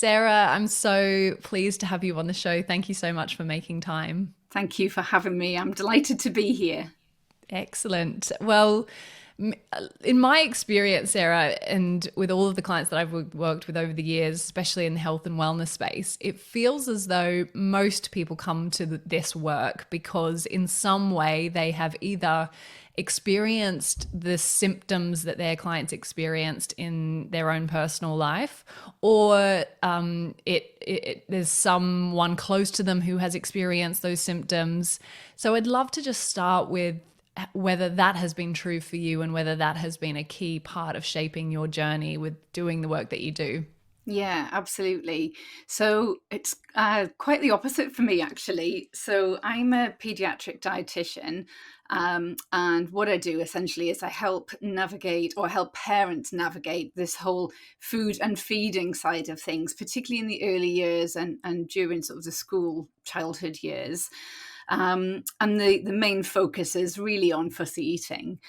Sarah, I'm so pleased to have you on the show. Thank you so much for making time. Thank you for having me. I'm delighted to be here. Excellent. Well, in my experience, Sarah, and with all of the clients that I've worked with over the years, especially in the health and wellness space, it feels as though most people come to this work because in some way they have either experienced the symptoms that their clients experienced in their own personal life, or there's someone close to them who has experienced those symptoms. So I'd love to just start with whether that has been true for you and whether that has been a key part of shaping your journey with doing the work that you do. Yeah, absolutely. So it's quite the opposite for me, actually. So I'm a pediatric dietitian. And what I do essentially is I help navigate or help parents navigate this whole food and feeding side of things, particularly in the early years and during sort of the school childhood years. And the main focus is really on fussy eating.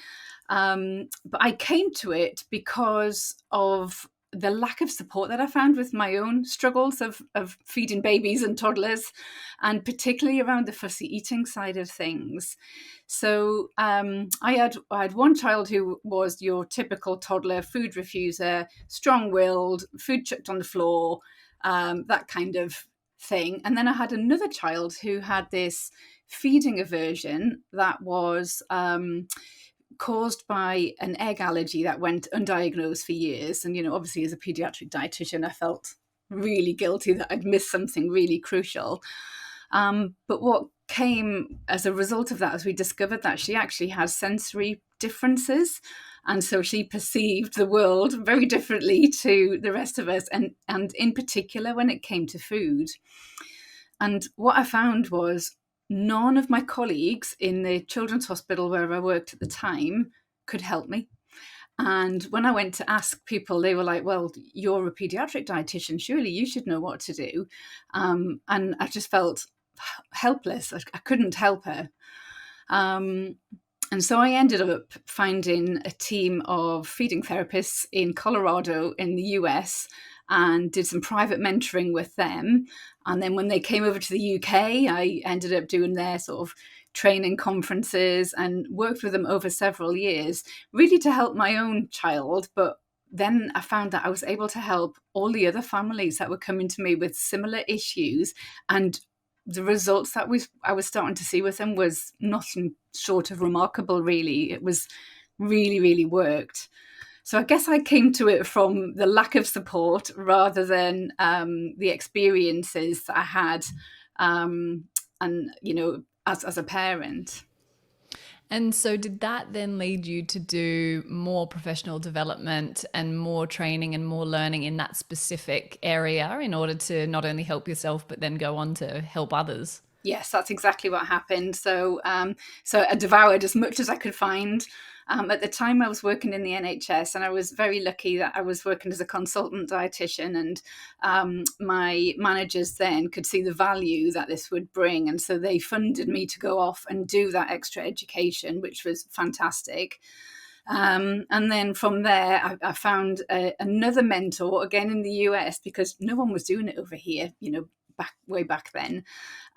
But I came to it because of the lack of support that I found with my own struggles of feeding babies and toddlers, and particularly around the fussy eating side of things. So I had one child who was your typical toddler, food refuser, strong-willed, food chucked on the floor, that kind of thing. And then I had another child who had this feeding aversion that was caused by an egg allergy that went undiagnosed for years. And, obviously as a pediatric dietitian, I felt really guilty that I'd missed something really crucial. But what came as a result of that, as we discovered that she actually has sensory differences. And so she perceived the world very differently to the rest of us, and in particular when it came to food. And what I found was none of my colleagues in the children's hospital where I worked at the time could help me. And when I went to ask people, they were like, well, you're a pediatric dietitian, surely you should know what to do. And I just felt helpless. I couldn't help her. And so I ended up finding a team of feeding therapists in Colorado in the US and did some private mentoring with them. And then when they came over to the UK, I ended up doing their sort of training conferences and worked with them over several years, really to help my own child. But then I found that I was able to help all the other families that were coming to me with similar issues. And the results that I was starting to see with them was nothing short of remarkable, really. It was really, really worked. So I guess I came to it from the lack of support rather than the experiences that I had, and as a parent. And so, did that then lead you to do more professional development and more training and more learning in that specific area in order to not only help yourself, but then go on to help others? Yes, that's exactly what happened. So I devoured as much as I could find. At the time, I was working in the NHS, and I was very lucky that I was working as a consultant dietitian, and my managers then could see the value that this would bring, and so they funded me to go off and do that extra education, which was fantastic. And then from there, I found another mentor again in the US because no one was doing it over here, way back then.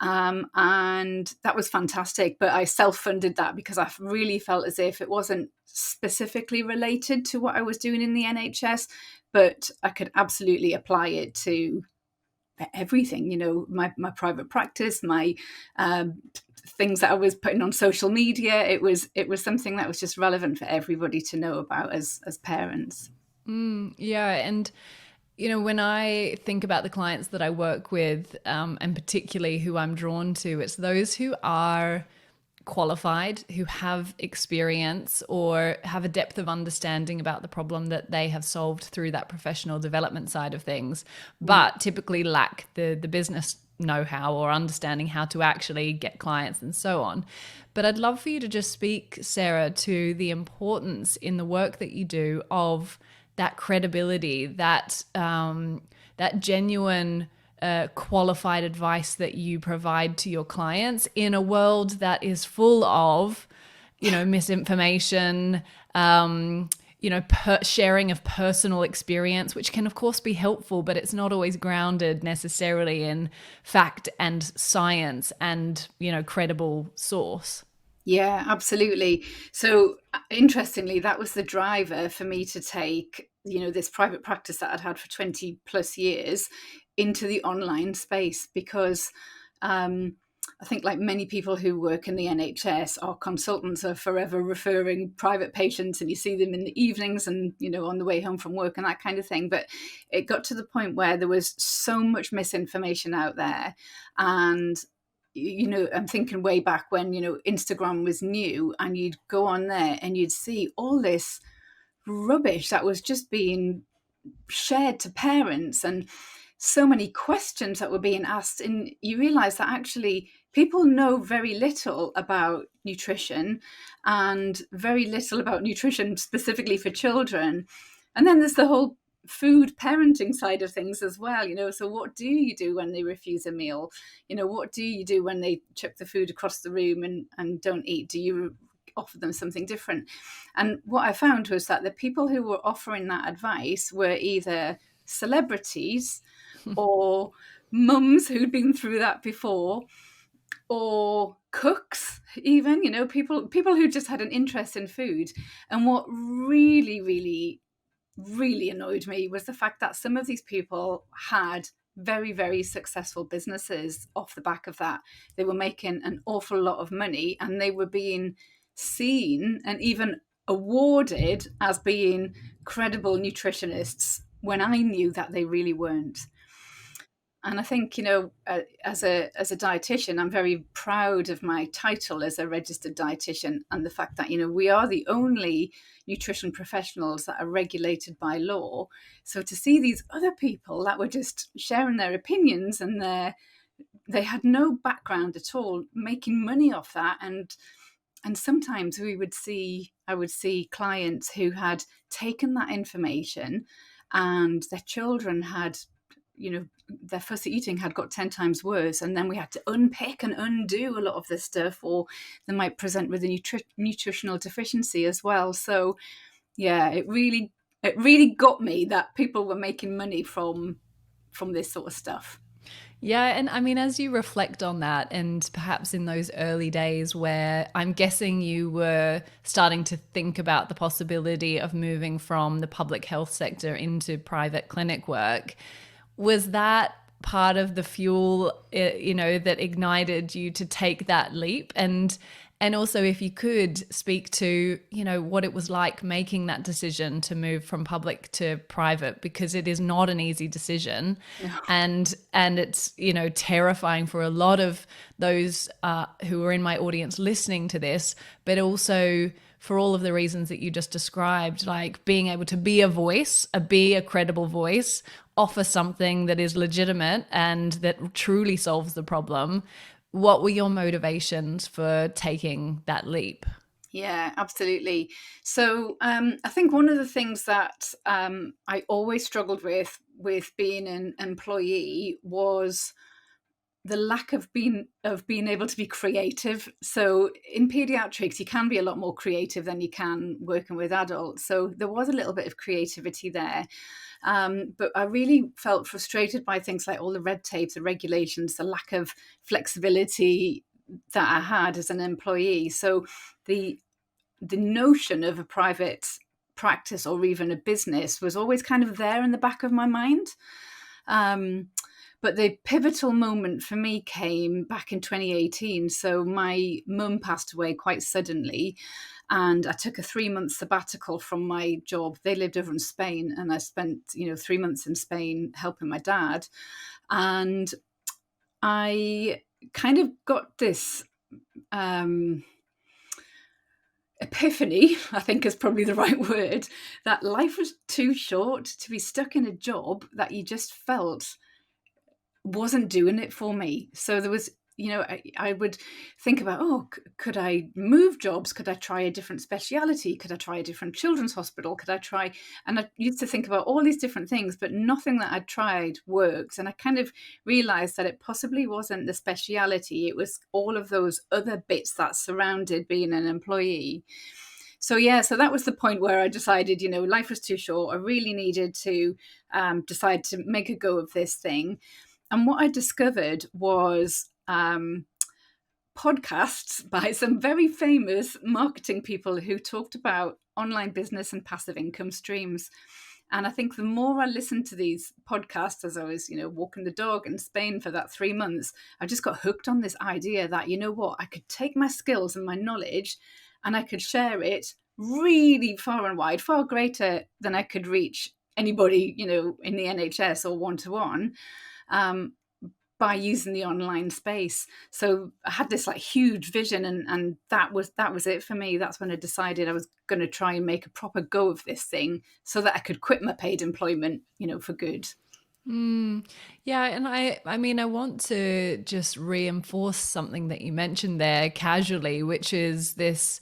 And that was fantastic. But I self-funded that because I really felt as if it wasn't specifically related to what I was doing in the NHS, but I could absolutely apply it to everything, my private practice, my things that I was putting on social media. It was something that was just relevant for everybody to know about as parents. Yeah. And when I think about the clients that I work with, and particularly who I'm drawn to, it's those who are qualified, who have experience or have a depth of understanding about the problem that they have solved through that professional development side of things, but typically lack the business know-how or understanding how to actually get clients and so on. But I'd love for you to just speak, Sarah, to the importance in the work that you do of that credibility, that genuine qualified advice that you provide to your clients in a world that is full of, misinformation, sharing of personal experience, which can of course be helpful, but it's not always grounded necessarily in fact and science and, credible source. Yeah, absolutely. So interestingly, that was the driver for me to take, this private practice that I'd had for 20 plus years into the online space because I think, like many people who work in the NHS, our consultants are forever referring private patients, and you see them in the evenings and, on the way home from work and that kind of thing. But it got to the point where there was so much misinformation out there. And I'm thinking way back when, Instagram was new, and you'd go on there and you'd see all this rubbish that was just being shared to parents, and so many questions that were being asked. And you realize that actually people know very little about nutrition, and very little about nutrition specifically for children. And then there's the whole food parenting side of things as well. So what do you do when they refuse a meal? What do you do when they chuck the food across the room and don't eat? Do you offer them something different? And what I found was that the people who were offering that advice were either celebrities or mums who'd been through that before, or cooks, even, people who just had an interest in food. And what really, really, really annoyed me was the fact that some of these people had very, very successful businesses off the back of that. They were making an awful lot of money, and they were being seen and even awarded as being credible nutritionists when I knew that they really weren't. And I think, as a dietitian, I'm very proud of my title as a registered dietitian, and the fact that, we are the only nutrition professionals that are regulated by law. So to see these other people that were just sharing their opinions, and they had no background at all, making money off that. And sometimes I would see clients who had taken that information, and their children had, their fussy eating had got 10 times worse. And then we had to unpick and undo a lot of this stuff, or they might present with a nutritional deficiency as well. So yeah, it really got me that people were making money from this sort of stuff. Yeah, and I mean, as you reflect on that, and perhaps in those early days where I'm guessing you were starting to think about the possibility of moving from the public health sector into private clinic work, was that part of the fuel, that ignited you to take that leap? And also, if you could speak to, what it was like making that decision to move from public to private, because it is not an easy decision. No. And it's, terrifying for a lot of those who are in my audience listening to this, but also for all of the reasons that you just described, like being able to be a voice, be a credible voice, offer something that is legitimate and that truly solves the problem. What were your motivations for taking that leap? Yeah, absolutely. So I think one of the things that I always struggled with being an employee was the lack of being able to be creative. So in pediatrics, you can be a lot more creative than you can working with adults. So there was a little bit of creativity there. But I really felt frustrated by things like all the red tape, the regulations, the lack of flexibility that I had as an employee. So the notion of a private practice or even a business was always kind of there in the back of my mind. But the pivotal moment for me came back in 2018. So my mum passed away quite suddenly, and I took a 3-month sabbatical from my job. They lived over in Spain, and I spent 3 months in Spain helping my dad. And I kind of got this epiphany, I think is probably the right word, that life was too short to be stuck in a job that you just felt wasn't doing it for me. So there was, I would think about, could I move jobs? Could I try a different speciality? Could I try a different children's hospital? Could I try? And I used to think about all these different things, but nothing that I'd tried worked. And I kind of realized that it possibly wasn't the speciality. It was all of those other bits that surrounded being an employee. So yeah, so that was the point where I decided, life was too short. I really needed to decide to make a go of this thing. And what I discovered was podcasts by some very famous marketing people who talked about online business and passive income streams. And I think the more I listened to these podcasts as I was, walking the dog in Spain for that 3 months, I just got hooked on this idea that, you know what, I could take my skills and my knowledge and I could share it really far and wide, far greater than I could reach anybody, in the NHS or one-to-one. By using the online space. So I had this like huge vision, and that was it for me. That's when I decided I was going to try and make a proper go of this thing so that I could quit my paid employment, for good. Yeah, and I mean, I want to just reinforce something that you mentioned there casually, which is this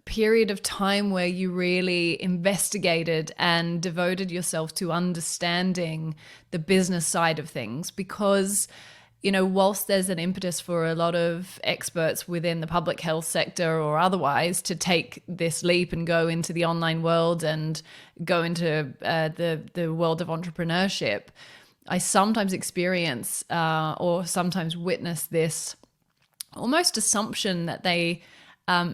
period of time where you really investigated and devoted yourself to understanding the business side of things. Because, whilst there's an impetus for a lot of experts within the public health sector or otherwise to take this leap and go into the online world and go into the world of entrepreneurship, I sometimes experience or sometimes witness this almost assumption that they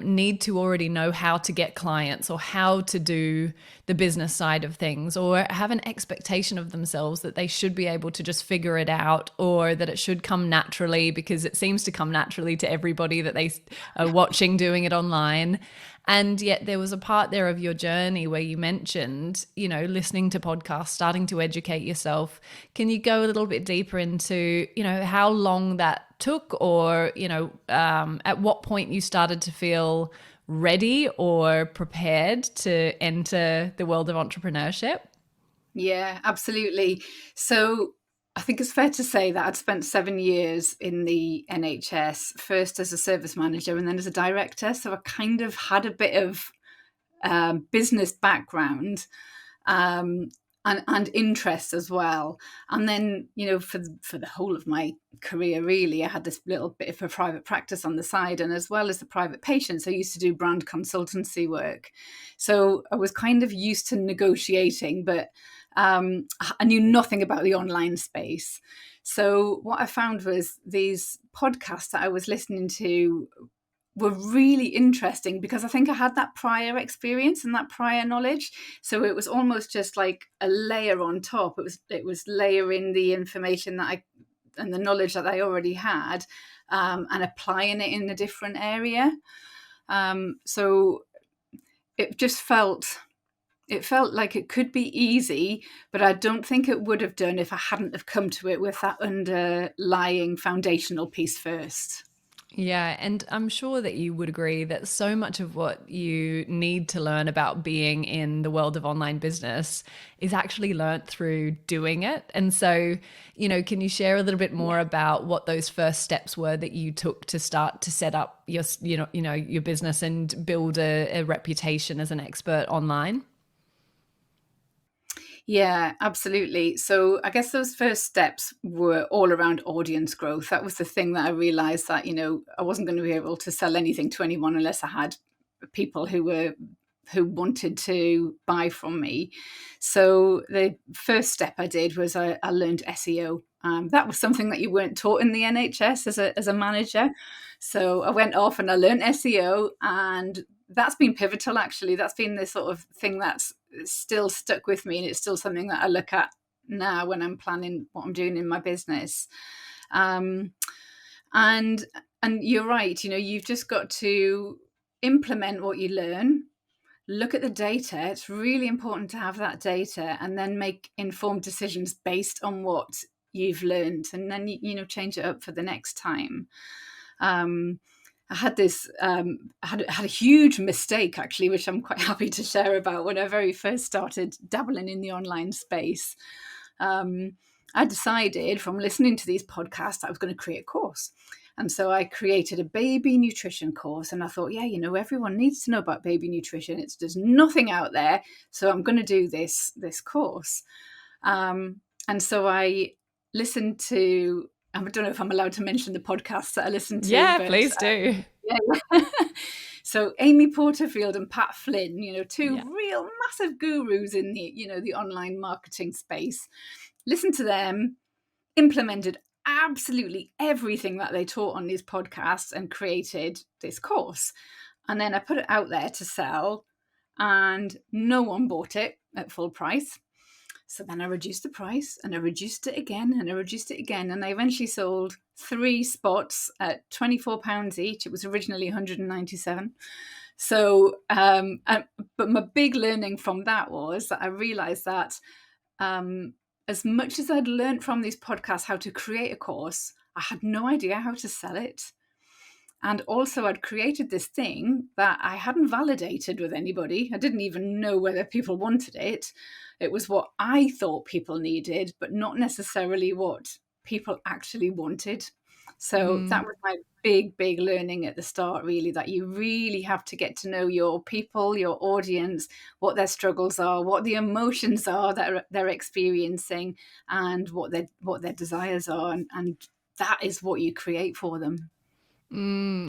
need to already know how to get clients or how to do the business side of things, or have an expectation of themselves that they should be able to just figure it out, or that it should come naturally because it seems to come naturally to everybody that they are watching doing it online. And yet there was a part there of your journey where you mentioned, listening to podcasts, starting to educate yourself. Can you go a little bit deeper into, how long that took, or, at what point you started to feel ready or prepared to enter the world of entrepreneurship? Yeah, absolutely. So I think it's fair to say that I'd spent 7 years in the NHS, first as a service manager and then as a director. So I kind of had a bit of business background, um, and interest as well. And then, for the whole of my career, really, I had this little bit of a private practice on the side, and as well as the private patients, I used to do brand consultancy work. So I was kind of used to negotiating, but I knew nothing about the online space. So what I found was these podcasts that I was listening to were really interesting because I think I had that prior experience and that prior knowledge. So it was almost just like a layer on top. It was layering the information and the knowledge that I already had, and applying it in a different area. So it just felt like it could be easy, but I don't think it would have done if I hadn't have come to it with that underlying foundational piece first. Yeah, and I'm sure that you would agree that so much of what you need to learn about being in the world of online business is actually learnt through doing it. And so, can you share a little bit more about what those first steps were that you took to start to set up your, your business and build a reputation as an expert online? Yeah, absolutely. So I guess those first steps were all around audience growth. That was the thing that I realized that, I wasn't going to be able to sell anything to anyone unless I had people who wanted to buy from me. So the first step I did was I learned SEO. That was something that you weren't taught in the NHS as a manager. So I went off and I learned SEO, and that's been pivotal. Actually, that's been the sort of thing that's still stuck with me, and it's still something that I look at now when I'm planning what I'm doing in my business. Um, and you're right. You've just got to implement what you learn, look at the data. It's really important to have that data, and then make informed decisions based on what you've learned, and then change it up for the next time. I had this had a huge mistake, actually, which I'm quite happy to share about. When I very first started dabbling in the online space, I decided from listening to these podcasts I was going to create a course. And so I created a baby nutrition course, and I thought, yeah, everyone needs to know about baby nutrition. There's nothing out there, so I'm going to do this course. And so I listened to, I don't know if I'm allowed to mention the podcasts that I listened to, Yeah, but please do. yeah. So Amy Porterfield and Pat Flynn, two Yeah. real massive gurus in the online marketing space. Listen to them, implemented absolutely everything that they taught on these podcasts and created this course. And then I put it out there to sell, and no one bought it at full price. So then I reduced the price, and I reduced it again, and I reduced it again. And I eventually sold 3 spots at £24 each. It was originally 197. So, but my big learning from that was that I realized that as much as I'd learned from these podcasts how to create a course, I had no idea how to sell it. And also, I'd created this thing that I hadn't validated with anybody. I didn't even know whether people wanted it. It was what I thought people needed, but not necessarily what people actually wanted. So that was my big, big learning at the start, really, that you really have to get to know your people, your audience, what their struggles are, what the emotions are that they're experiencing, and what their desires are. And that is what you create for them.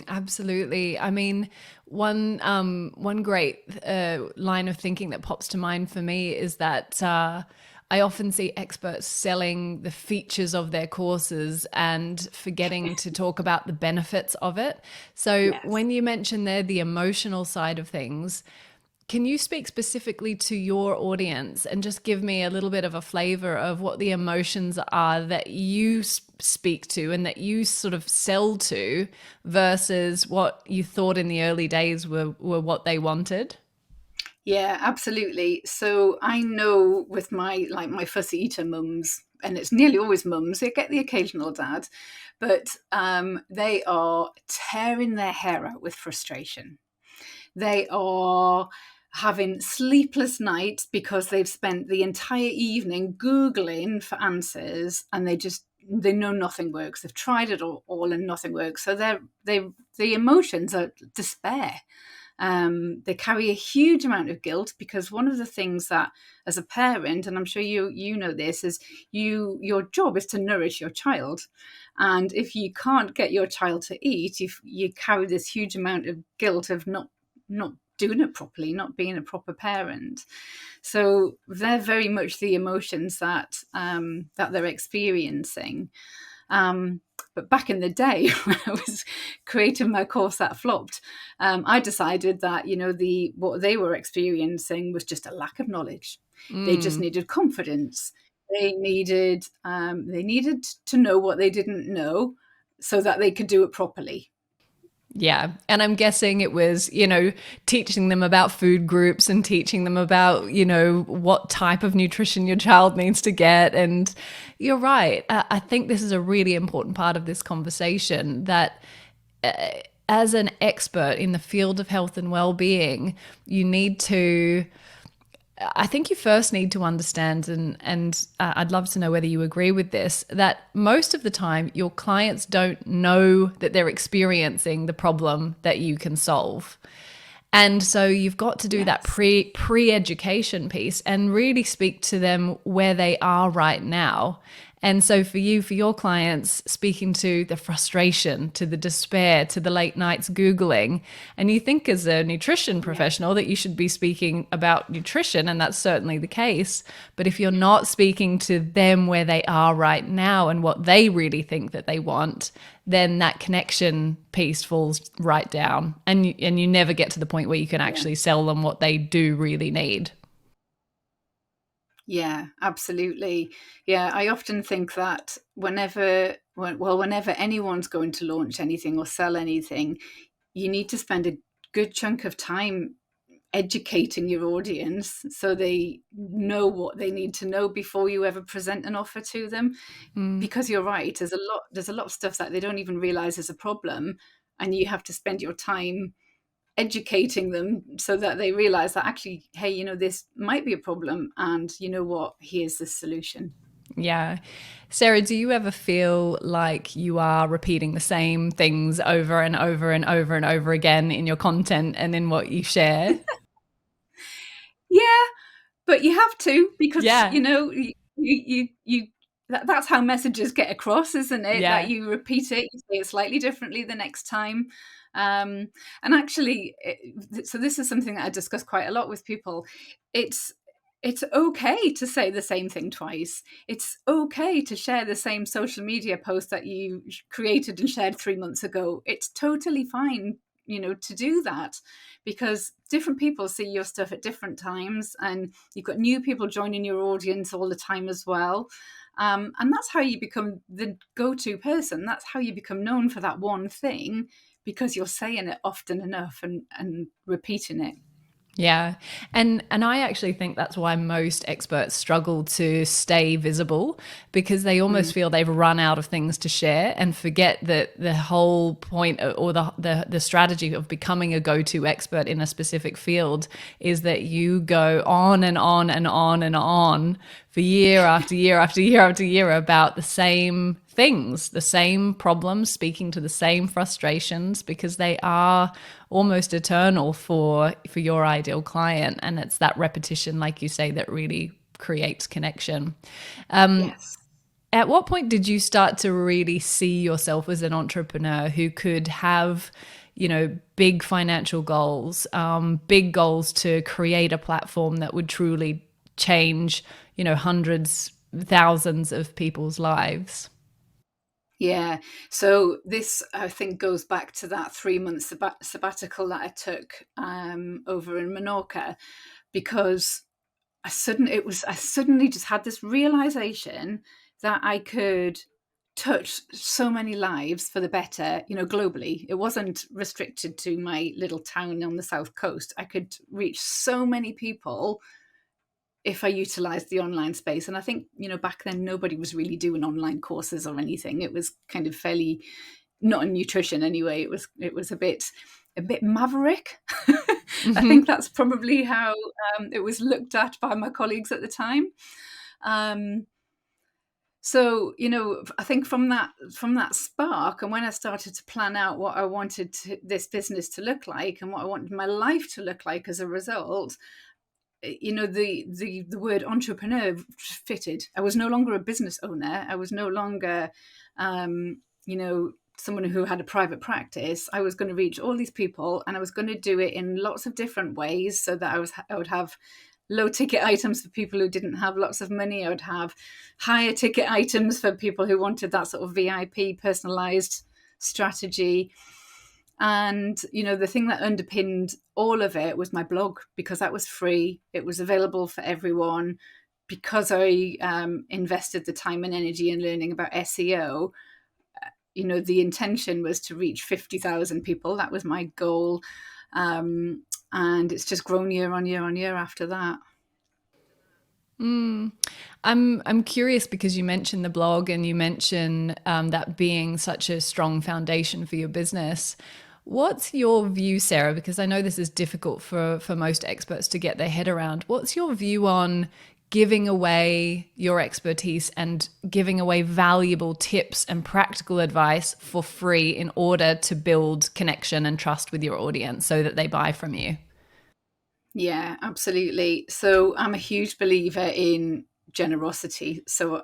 Absolutely. I mean, one great line of thinking that pops to mind for me is that I often see experts selling the features of their courses and forgetting to talk about the benefits of it. So Yes. when you mention there the emotional side of things, can you speak specifically to your audience and just give me a little bit of a flavor of what the emotions are that you speak to and that you sort of sell to versus what you thought in the early days were what they wanted? Yeah, absolutely. So I know with my fussy eater mums, and it's nearly always mums, they get the occasional dad, but they are tearing their hair out with frustration. They are having sleepless nights because they've spent the entire evening Googling for answers, and they know nothing works. They've tried it all and nothing works. So the emotions are despair. They carry a huge amount of guilt, because one of the things that, as a parent, and I'm sure you know this, is your job is to nourish your child, and if you can't get your child to eat, you carry this huge amount of guilt of not doing it properly, not being a proper parent. So they're very much the emotions that they're experiencing. But back in the day, when I was creating my course that flopped, I decided that what they were experiencing was just a lack of knowledge. They just Mm. needed confidence. They needed to know what they didn't know, so that they could do it properly. Yeah. And I'm guessing it was, teaching them about food groups and teaching them about, what type of nutrition your child needs to get. And you're right. I think this is a really important part of this conversation that as an expert in the field of health and well-being, you need to I think you first need to understand, and I'd love to know whether you agree with this, that most of the time your clients don't know that they're experiencing the problem that you can solve. And so you've got to do that Yes. pre-education piece and really speak to them where they are right now. And so for you, for your clients, speaking to the frustration, to the despair, to the late nights Googling, and you think as a nutrition Yeah. professional that you should be speaking about nutrition, and that's certainly the case. But if you're not speaking to them where they are right now and what they really think that they want, then that connection piece falls right down, and you never get to the point where you can Yeah. actually sell them what they do really need. Yeah, absolutely. Yeah, I often think that whenever anyone's going to launch anything or sell anything, you need to spend a good chunk of time educating your audience so they know what they need to know before you ever present an offer to them. Because you're right, there's a lot of stuff that they don't even realize is a problem, and you have to spend your time educating them so that they realize that actually, hey, this might be a problem, and you know what, here's the solution. Yeah. Sarah, do you ever feel like you are repeating the same things over and over and over and over again in your content and in what you share? Yeah, but you have to, because Yeah. that's how messages get across, isn't it? That Yeah. you repeat it, you say it slightly differently the next time. And actually, so this is something that I discuss quite a lot with people. It's it's okay to say the same thing twice. It's okay to share the same social media post that you created and shared 3 months ago. It's totally fine, to do that, because different people see your stuff at different times, and you've got new people joining your audience all the time as well. And that's how you become the go-to person. That's how you become known for that one thing, because you're saying it often enough and repeating it. Yeah. And I actually think that's why most experts struggle to stay visible, because they almost feel they've run out of things to share and forget that the whole point, or the strategy of becoming a go-to expert in a specific field, is that you go on and on and on and on for year after year after year after year about the same things, the same problems, speaking to the same frustrations, because they are almost eternal for your ideal client. And it's that repetition, like you say, that really creates connection. Yes. At what point did you start to really see yourself as an entrepreneur who could have, big financial goals, big goals to create a platform that would truly change, hundreds, thousands of people's lives? Yeah. So this, I think, goes back to that 3 month sabbatical that I took over in Menorca, because I suddenly just had this realization that I could touch so many lives for the better, globally. It wasn't restricted to my little town on the south coast. I could reach so many people if I utilized the online space. And I think, back then nobody was really doing online courses or anything. It was kind of fairly, not in nutrition anyway. It was a bit maverick. I think that's probably how it was looked at by my colleagues at the time. So, I think from that spark, and when I started to plan out what I wanted this business to look like and what I wanted my life to look like as a result, the word entrepreneur fitted. I was no longer a business owner. I was no longer, someone who had a private practice. I was going to reach all these people, and I was going to do it in lots of different ways, so that I would have low ticket items for people who didn't have lots of money. I would have higher ticket items for people who wanted that sort of VIP personalized strategy. And, the thing that underpinned all of it was my blog, because that was free. It was available for everyone. Because I invested the time and energy in learning about SEO, the intention was to reach 50,000 people. That was my goal. And it's just grown year on year on year after that. I'm curious, because you mentioned the blog and you mentioned that being such a strong foundation for your business. What's your view, Sarah? Because I know this is difficult for most experts to get their head around. What's your view on giving away your expertise and giving away valuable tips and practical advice for free in order to build connection and trust with your audience so that they buy from you? Yeah, absolutely. So I'm a huge believer in generosity. So,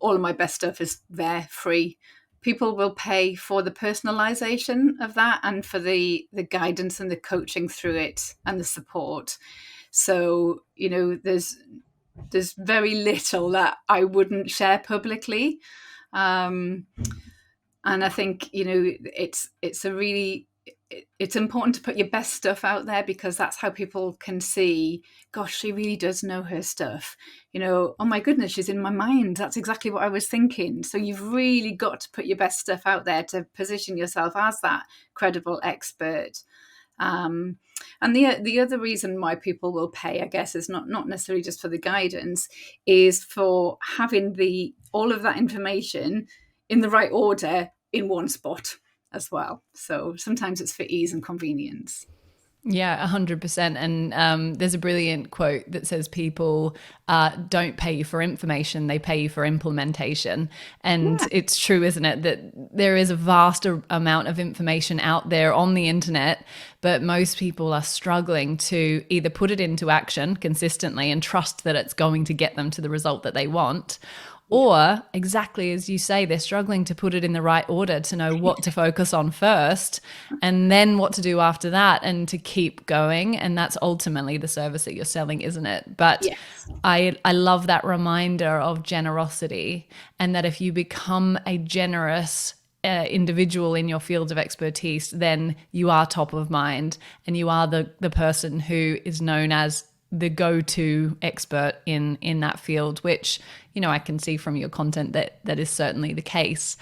all of my best stuff is there free. People will pay for the personalization of that, and for the guidance and the coaching through it and the support. So, there's very little that I wouldn't share publicly. Um, and I think, it's important to put your best stuff out there, because that's how people can see, gosh, she really does know her stuff. Oh my goodness, she's in my mind. That's exactly what I was thinking. So you've really got to put your best stuff out there to position yourself as that credible expert. And the other reason why people will pay, I guess, is not necessarily just for the guidance, is for having all of that information in the right order in one spot as well. So sometimes it's for ease and convenience. Yeah, 100%. And there's a brilliant quote that says people don't pay you for information, they pay you for implementation. And Yeah. it's true, isn't it, that there is a vast amount of information out there on the internet, but most people are struggling to either put it into action consistently and trust that it's going to get them to the result that they want, Yeah. Or, exactly as you say, they're struggling to put it in the right order to know what to focus on first and then what to do after that and to keep going. And that's ultimately the service that you're selling, isn't it? But Yes. I love that reminder of generosity, and that if you become a generous individual in your field of expertise, then you are top of mind and you are the person who is known as the go-to expert in that field, which, you know, I can see from your content that that is certainly the case.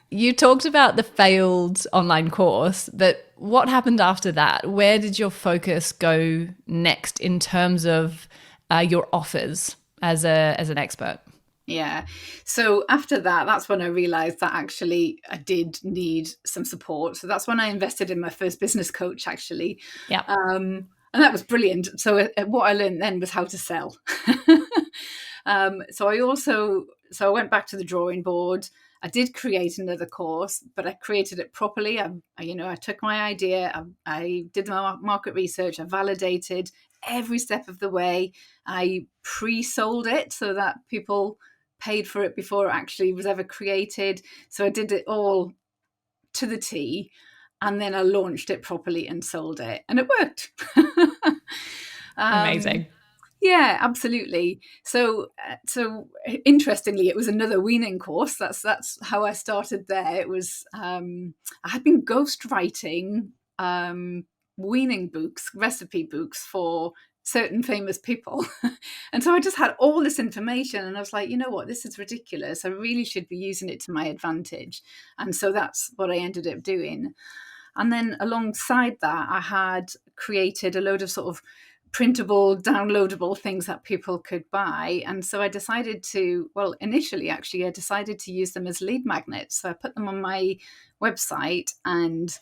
You talked about the failed online course, but what happened after that? Where did your focus go next in terms of your offers as an expert? Yeah. So after that, that's when I realized that actually I did need some support. So that's when I invested in my first business coach, actually. Yeah. And that was brilliant. So what I learned then was how to sell. So I went back to the drawing board. I did create another course, but I created it properly. I took my idea, I did my market research, I validated every step of the way. I pre-sold it so that people paid for it before it actually was ever created. So I did it all to the T, and then I launched it properly and sold it, and it worked. um, Amazing. yeah, absolutely. So interestingly, it was another weaning course. That's how I started there. It was I had been ghostwriting weaning books, recipe books for certain famous people, and so I just had all this information, and I was like, you know what, this is ridiculous. I really should be using it to my advantage, and so that's what I ended up doing. And then alongside that, I had created a load of sort of printable, downloadable things that people could buy. And so I decided to, well, initially, actually, I decided to use them as lead magnets. So I put them on my website, and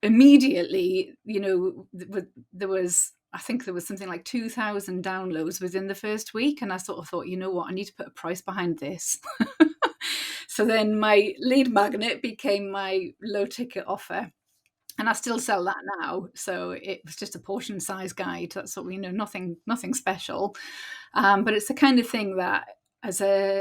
immediately, there was, I think there was something like 2,000 downloads within the first week. And I sort of thought, you know what, I need to put a price behind this. So then my lead magnet became my low ticket offer, and I still sell that now. So it was just a portion size guide. That's what we know, nothing special. But it's the kind of thing that,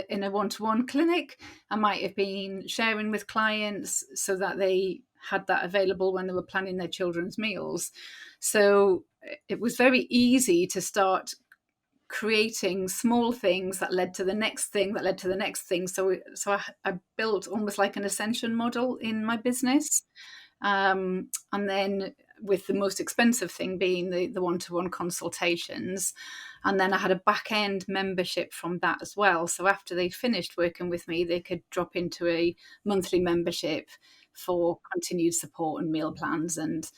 in a one-to-one clinic, I might have been sharing with clients so that they had that available when they were planning their children's meals. So it was very easy to start creating small things that led to the next thing that led to the next thing. So I built almost like an ascension model in my business. And then, with the most expensive thing being the one-to-one consultations. And then I had a back end membership from that as well. So after they finished working with me, they could drop into a monthly membership for continued support and meal plans and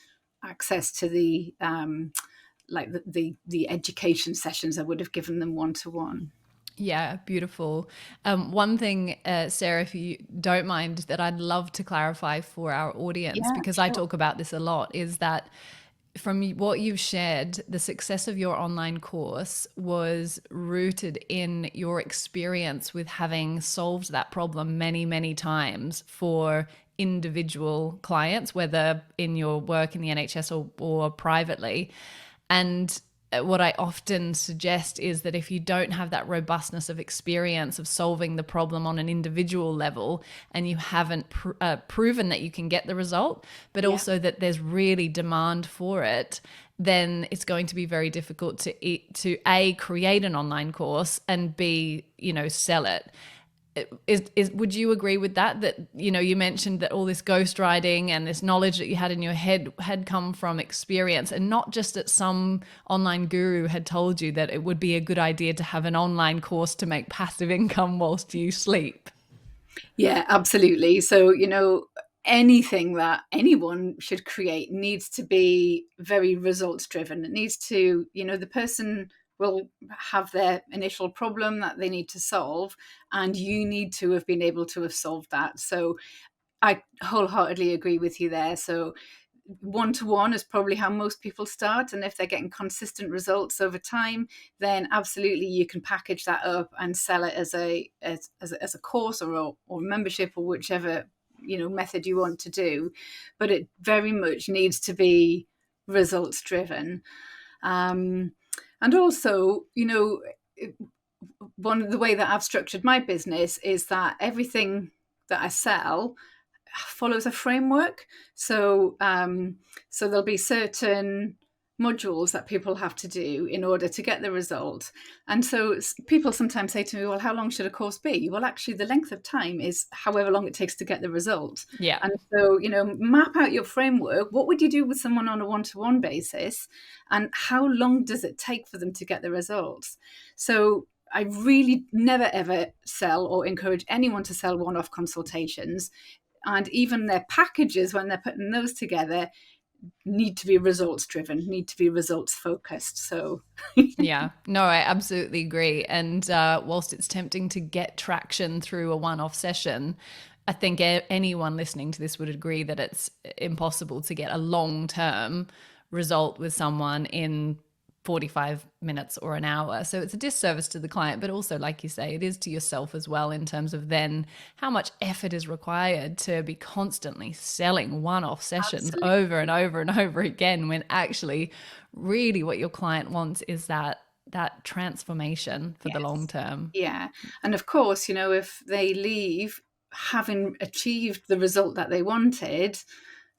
access to the the education sessions I would have given them one-to-one. Yeah, beautiful. One thing, Sarah, if you don't mind, that I'd love to clarify for our audience, Yeah, because I sure. talk about this a lot, is that from what you've shared, the success of your online course was rooted in your experience with having solved that problem many, many times for individual clients, whether in your work in the NHS or privately. And what I often suggest is that if you don't have that robustness of experience of solving the problem on an individual level, and you haven't proven that you can get the result, but Yeah. also that there's really demand for it, then it's going to be very difficult to A, create an online course, and B, sell it. Is would you agree with that you mentioned that all this ghostwriting and this knowledge that you had in your head had come from experience, and not just that some online guru had told you that it would be a good idea to have an online course to make passive income whilst you sleep? Yeah, absolutely. So, anything that anyone should create needs to be very results driven. It needs to, the person will have their initial problem that they need to solve, and you need to have been able to have solved that. So I wholeheartedly agree with you there. So one-to-one is probably how most people start, and if they're getting consistent results over time, then absolutely you can package that up and sell it as a course or membership, or whichever method you want to do. But it very much needs to be results driven. And also, one of the way that I've structured my business is that everything that I sell follows a framework. So there'll be certain modules that people have to do in order to get the result. And so people sometimes say to me, well, how long should a course be? Well, actually, the length of time is however long it takes to get the result. Yeah. And so, map out your framework. What would you do with someone on a one-to-one basis? And how long does it take for them to get the results? So I really never, ever sell or encourage anyone to sell one-off consultations. And even their packages, when they're putting those together, need to be results driven, need to be results focused. So Yeah, no, I absolutely agree. And whilst it's tempting to get traction through a one-off session, I think anyone listening to this would agree that it's impossible to get a long-term result with someone in 45 minutes or an hour. So it's a disservice to the client, but also, like you say, it is to yourself as well, in terms of then how much effort is required to be constantly selling one-off sessions Absolutely. over and over and over again, when actually really what your client wants is that transformation for the long term. Yeah. And of course, if they leave having achieved the result that they wanted,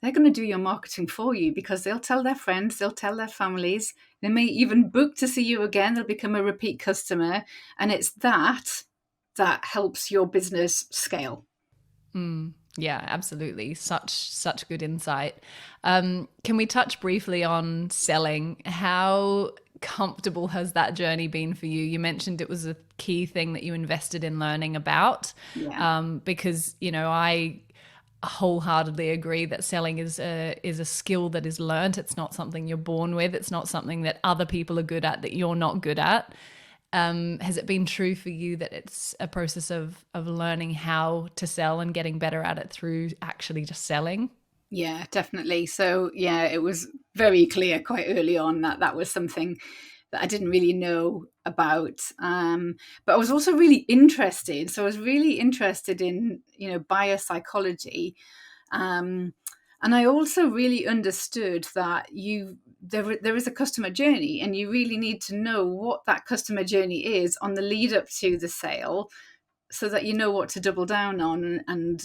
they're going to do your marketing for you, because they'll tell their friends, they'll tell their families, they may even book to see you again, they'll become a repeat customer. And it's that helps your business scale. Yeah, absolutely. Such good insight. Can we touch briefly on selling? How comfortable has that journey been for you? You mentioned it was a key thing that you invested in learning about, Yeah. because I wholeheartedly agree that selling is a skill that is learned. It's not something you're born with. It's not something that other people are good at that you're not good at. Has it been true for you that it's a process of learning how to sell and getting better at it through actually just selling? Yeah, definitely. So, yeah, it was very clear quite early on that that was something that I didn't really know about. But I was also really interested. So I was really interested in, buyer psychology. Um, and I also really understood that there is a customer journey, and you really need to know what that customer journey is on the lead up to the sale, so that you know what to double down on. And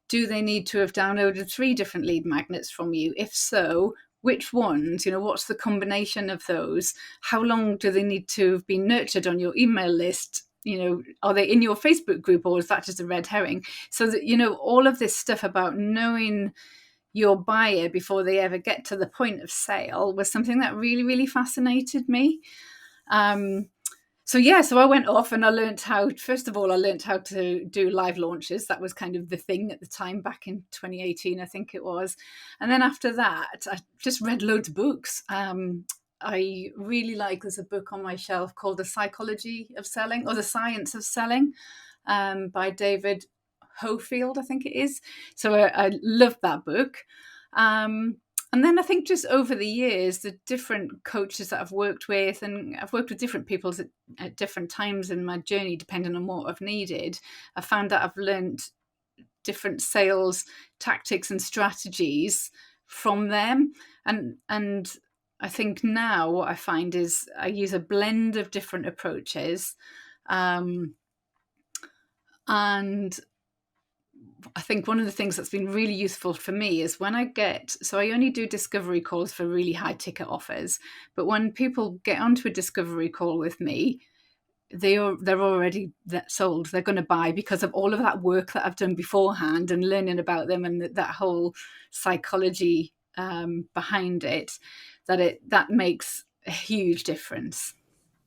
do they need to have downloaded 3 different lead magnets from you? If so, which ones? What's the combination of those? How long do they need to have been nurtured on your email list? Are they in your Facebook group, or is that just a red herring? So that all of this stuff about knowing your buyer before they ever get to the point of sale was something that really, really fascinated me. So I went off and I learned how to do live launches. That was kind of the thing at the time, back in 2018, I think it was. And then after that, I just read loads of books. I really there's a book on my shelf called The Psychology of Selling, or The Science of Selling, by David Hofield, I think it is. So I loved that book. And then I think just over the years, the different coaches that I've worked with, and I've worked with different people at different times in my journey, depending on what I've needed, I found that I've learned different sales tactics and strategies from them. And I think now what I find is I use a blend of different approaches. And I think one of the things that's been really useful for me is when I only do discovery calls for really high ticket offers, but when people get onto a discovery call with me, they're already sold. They're going to buy because of all of that work that I've done beforehand and learning about them, and that whole psychology behind it, that makes a huge difference.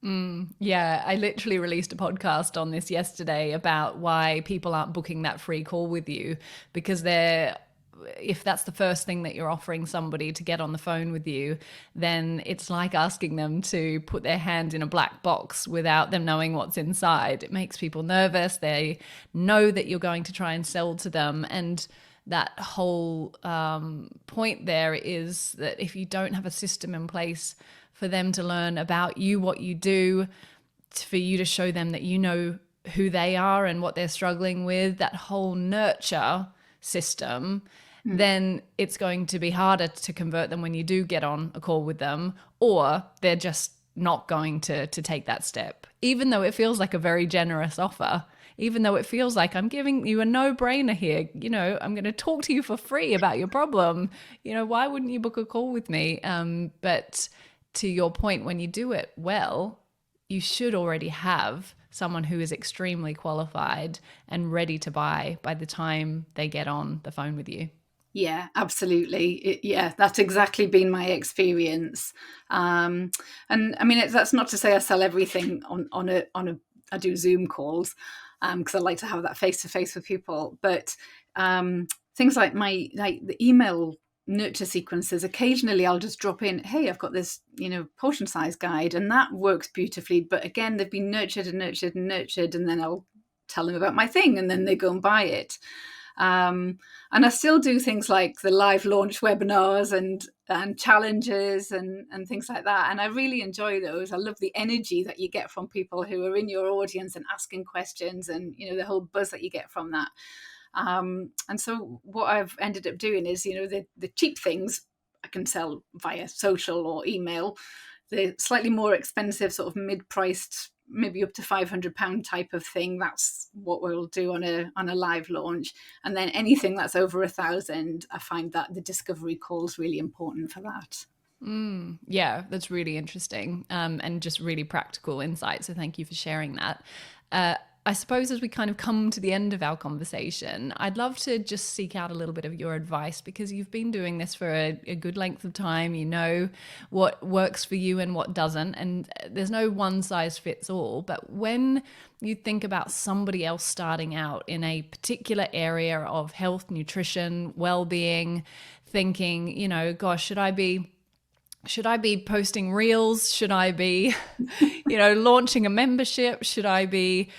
Yeah, I literally released a podcast on this yesterday about why people aren't booking that free call with you, because if that's the first thing that you're offering somebody to get on the phone with you, then it's like asking them to put their hand in a black box without them knowing what's inside. It makes people nervous. They know that you're going to try and sell to them. And that whole point there is that if you don't have a system in place for them to learn about you, what you do, for you to show them that you know who they are and what they're struggling with, that whole nurture system, then it's going to be harder to convert them when you do get on a call with them, or they're just not going to take that step. even though it feels like a very generous offer, even though it feels like I'm giving you a no-brainer here, I'm going to talk to you for free about your problem. Why wouldn't you book a call with me? But to your point, when you do it well, you should already have someone who is extremely qualified and ready to buy by the time they get on the phone with you. Yeah, absolutely. Yeah, that's exactly been my experience. And I mean, that's not to say I sell everything on a. I do Zoom calls because I like to have that face to face with people. But things like the email nurture sequences. Occasionally, I'll just drop in, "Hey, I've got this, portion size guide," and that works beautifully. But again, they've been nurtured and nurtured and nurtured, and then I'll tell them about my thing, and then they go and buy it. And I still do things like the live launch webinars and challenges and things like that. And I really enjoy those. I love the energy that you get from people who are in your audience and asking questions, and the whole buzz that you get from that. And so what I've ended up doing is, the cheap things I can sell via social or email. The slightly more expensive, sort of mid-priced, maybe up to £500 type of thing, that's what we'll do on a live launch. And then anything that's over 1,000, I find that the discovery call is really important for that. Yeah, that's really interesting, and just really practical insight. So thank you for sharing that. I suppose as we kind of come to the end of our conversation, I'd love to just seek out a little bit of your advice, because you've been doing this for a good length of time. You know what works for you and what doesn't, and there's no one size fits all. But when you think about somebody else starting out in a particular area of health, nutrition, well-being, thinking, gosh, should I be posting reels? Should I be, launching a membership? Should I be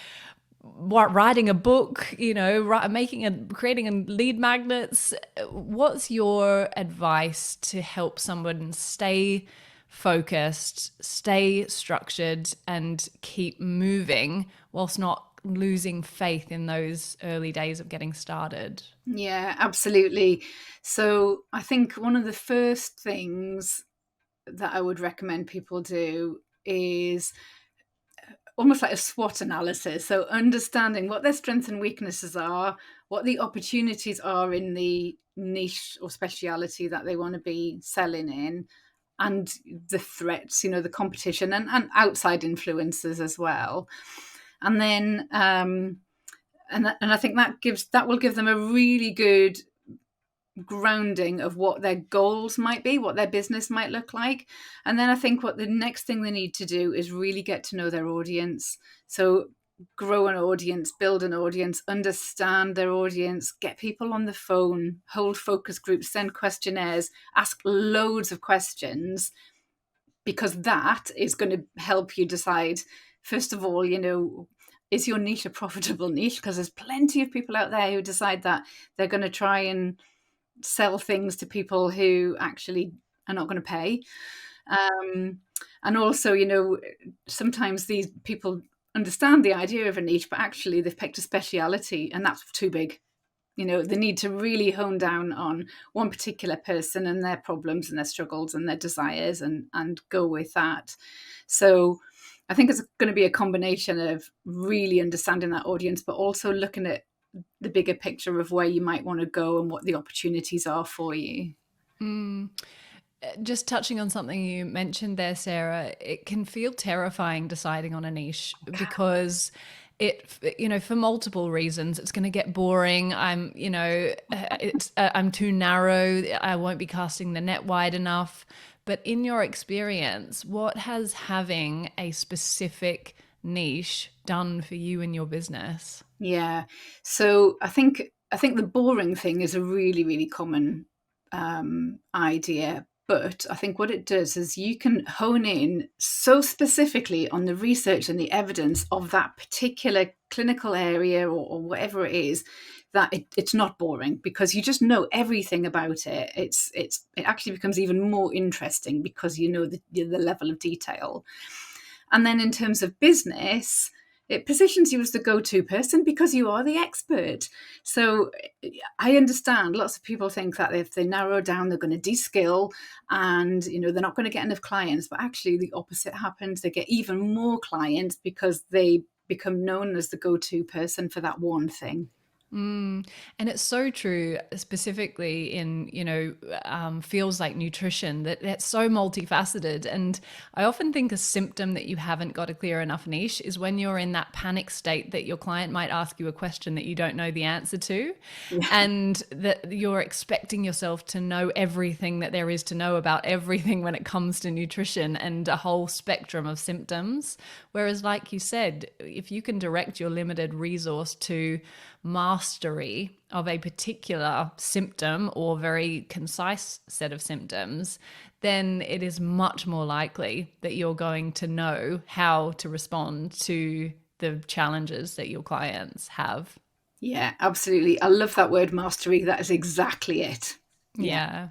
writing a book? Creating lead magnets? What's your advice to help someone stay focused, stay structured, and keep moving whilst not losing faith in those early days of getting started? Yeah, absolutely. So I think one of the first things that I would recommend people do is almost like a SWOT analysis. So understanding what their strengths and weaknesses are, what the opportunities are in the niche or speciality that they want to be selling in, and the threats, the competition and outside influences as well. And then and I think that will give them a really good grounding of what their goals might be, what their business might look like. And then I think what the next thing they need to do is really get to know their audience. So grow an audience, build an audience, understand their audience, get people on the phone, hold focus groups, send questionnaires, ask loads of questions, because that is going to help you decide, first of all, is your niche a profitable niche? Because there's plenty of people out there who decide that they're going to try and sell things to people who actually are not going to pay. And also, sometimes these people understand the idea of a niche, but actually they've picked a speciality and that's too big. They need to really hone down on one particular person and their problems and their struggles and their desires and go with that. So I think it's going to be a combination of really understanding that audience, but also looking at the bigger picture of where you might want to go and what the opportunities are for you. Just touching on something you mentioned there, Sarah, it can feel terrifying deciding on a niche, because for multiple reasons, it's going to get boring. I'm too narrow. I won't be casting the net wide enough. But in your experience, what has having a specific niche done for you and your business? Yeah. So I think the boring thing is a really, really common idea. But I think what it does is you can hone in so specifically on the research and the evidence of that particular clinical area or whatever it is, that it's not boring, because you just know everything about it. It actually becomes even more interesting because you know the level of detail. And then in terms of business, it positions you as the go-to person because you are the expert. So I understand lots of people think that if they narrow down, they're going to de-skill and, they're not going to get enough clients. But actually the opposite happens. They get even more clients because they become known as the go-to person for that one thing. And it's so true, specifically in, fields like nutrition, that that's so multifaceted. And I often think a symptom that you haven't got a clear enough niche is when you're in that panic state that your client might ask you a question that you don't know the answer to, Yeah. and that you're expecting yourself to know everything that there is to know about everything when it comes to nutrition and a whole spectrum of symptoms. Whereas, like you said, if you can direct your limited resource to mastery of a particular symptom or very concise set of symptoms, then it is much more likely that you're going to know how to respond to the challenges that your clients have. Yeah, absolutely. I love that word mastery. That is exactly it. Yeah. Yeah.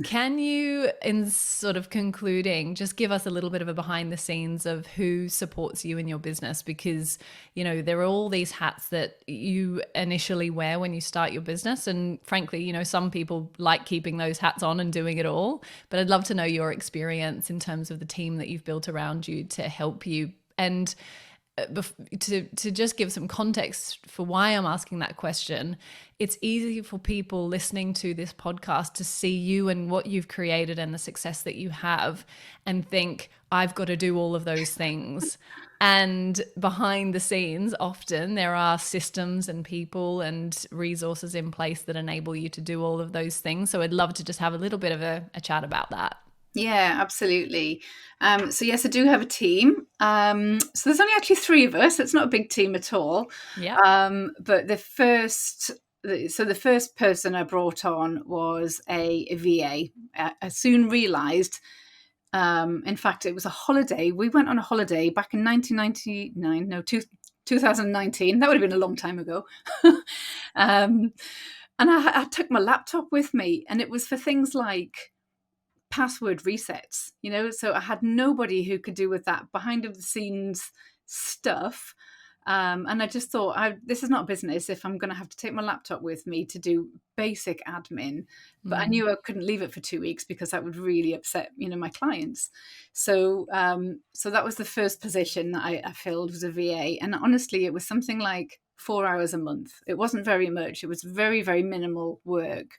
Can you, in sort of concluding, just give us a little bit of a behind the scenes of who supports you in your business? Because, there are all these hats that you initially wear when you start your business. And frankly, some people like keeping those hats on and doing it all. But I'd love to know your experience in terms of the team that you've built around you to help you. And to just give some context for why I'm asking that question, it's easy for people listening to this podcast to see you and what you've created and the success that you have and think, I've got to do all of those things. And behind the scenes, often there are systems and people and resources in place that enable you to do all of those things. So I'd love to just have a little bit of a chat about that. Yeah, absolutely. So yes, I do have a team. So there's only actually three of us. It's not a big team at all. Yeah. But the first person I brought on was a VA. I soon realised. In fact, it was a holiday. We went on a holiday back in 1999. No, 2019. That would have been a long time ago. And I took my laptop with me, and it was for things like password resets, so I had nobody who could do with that behind the scenes stuff. And I just thought, this is not business if I'm going to have to take my laptop with me to do basic admin. But I knew I couldn't leave it for 2 weeks because that would really upset, my clients. So that was the first position that I filled, was a VA. And honestly, it was something like 4 hours a month. It wasn't very much. It was very, very minimal work.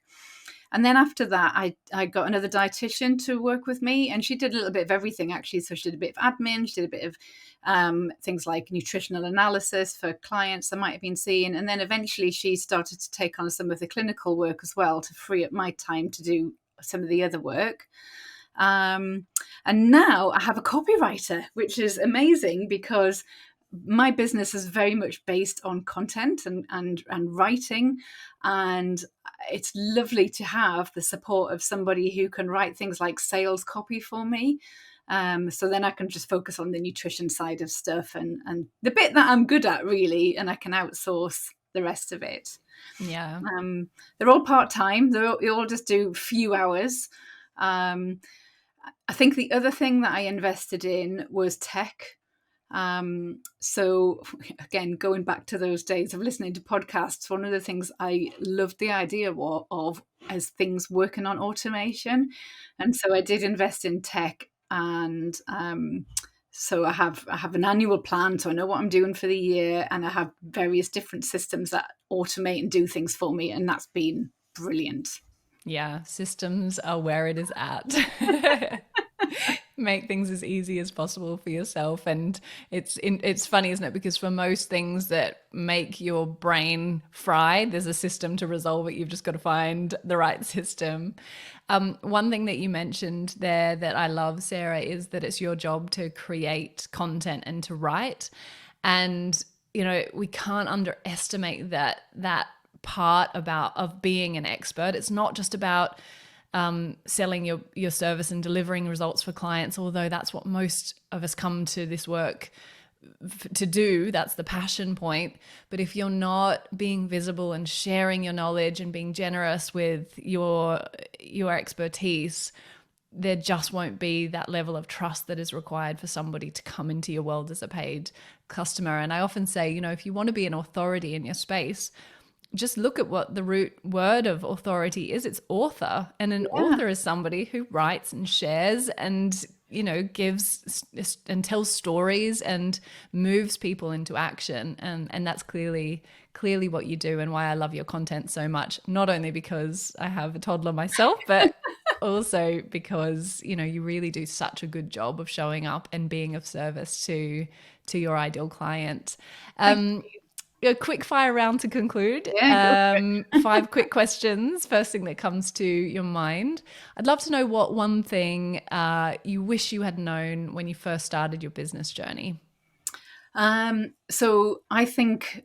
And then after that, I got another dietitian to work with me, and she did a little bit of everything, actually. So she did a bit of admin, she did a bit of things like nutritional analysis for clients I might have been seeing. And then eventually she started to take on some of the clinical work as well to free up my time to do some of the other work. And now I have a copywriter, which is amazing because my business is very much based on content and writing, and it's lovely to have the support of somebody who can write things like sales copy for me. So then I can just focus on the nutrition side of stuff and the bit that I'm good at, really, and I can outsource the rest of it. Yeah. They're all part-time. They all just do a few hours. I think the other thing that I invested in was tech. So again, going back to those days of listening to podcasts, one of the things I loved the idea of as things working on automation. And so I did invest in tech, and so I have an annual plan, so I know what I'm doing for the year, and I have various different systems that automate and do things for me, and that's been brilliant. Yeah, systems are where it is at. Make things as easy as possible for yourself. And it's funny, isn't it? Because for most things that make your brain fry, there's a system to resolve it. You've just got to find the right system. One thing that you mentioned there that I love, Sarah, is that it's your job to create content and to write. And, we can't underestimate that part of being an expert. It's not just about selling your service and delivering results for clients, although that's what most of us come to this work to do. That's the passion point. But if you're not being visible and sharing your knowledge and being generous with your expertise, there just won't be that level of trust that is required for somebody to come into your world as a paid customer. And I often say, if you want to be an authority in your space, just look at what the root word of authority is. It's author. And an Yeah. author is somebody who writes and shares and, gives and tells stories and moves people into action. And that's clearly what you do, and why I love your content so much. Not only because I have a toddler myself, but also because, you really do such a good job of showing up and being of service to your ideal client. Thank you. A quick fire round to conclude. Yeah, go for it. 5 quick questions. First thing that comes to your mind. I'd love to know what one thing you wish you had known when you first started your business journey. So I think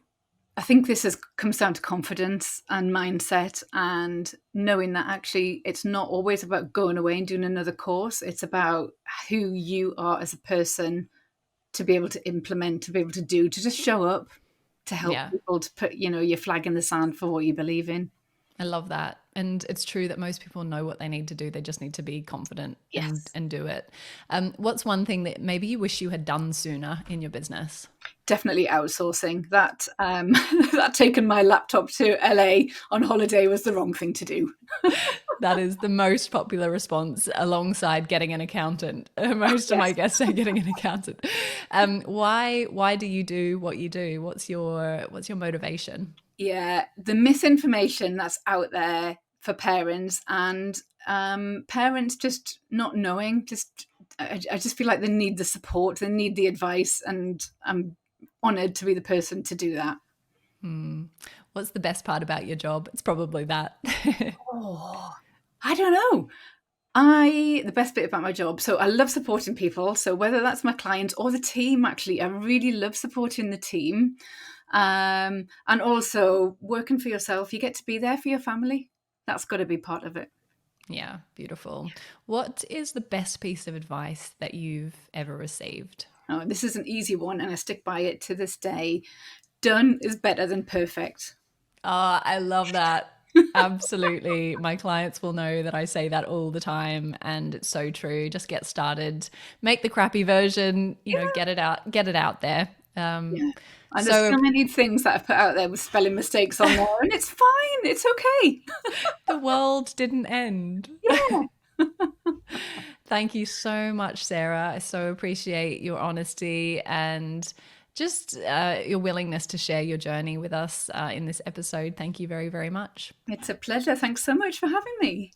this comes down to confidence and mindset, and knowing that actually it's not always about going away and doing another course. It's about who you are as a person, to be able to implement, to be able to do, to just show up, to help Yeah, people, to put, your flag in the sand for what you believe in. I love that. And it's true that most people know what they need to do. They just need to be confident Yes. and do it. What's one thing that maybe you wish you had done sooner in your business? Definitely outsourcing. That that taking my laptop to LA on holiday was the wrong thing to do. That is the most popular response alongside getting an accountant. Most of my Yes. guests are getting an accountant. Why do you do what you do? What's your motivation? Yeah, the misinformation that's out there for parents, and parents just not knowing. I just feel like they need the support, they need the advice, and I'm honoured to be the person to do that. What's the best part about your job? It's probably that. Oh, I don't know. The best bit about my job, so I love supporting people. So whether that's my clients or the team, actually, I really love supporting the team. And also working for yourself, you get to be there for your family. That's got to be part of it. Yeah, beautiful. What is the best piece of advice that you've ever received? Oh, this is an easy one, and I stick by it to this day. Done is better than perfect. I love that. Absolutely. My clients will know that I say that all the time, and it's so true. Just get started, make the crappy version, get it out there. Yeah. And there's So so many things that I've put out there with spelling mistakes on there, and it's fine. It's okay. the world didn't end. Yeah. Thank you so much, Sarah. I so appreciate your honesty and just your willingness to share your journey with us in this episode. Thank you very, very much. It's a pleasure. Thanks so much for having me.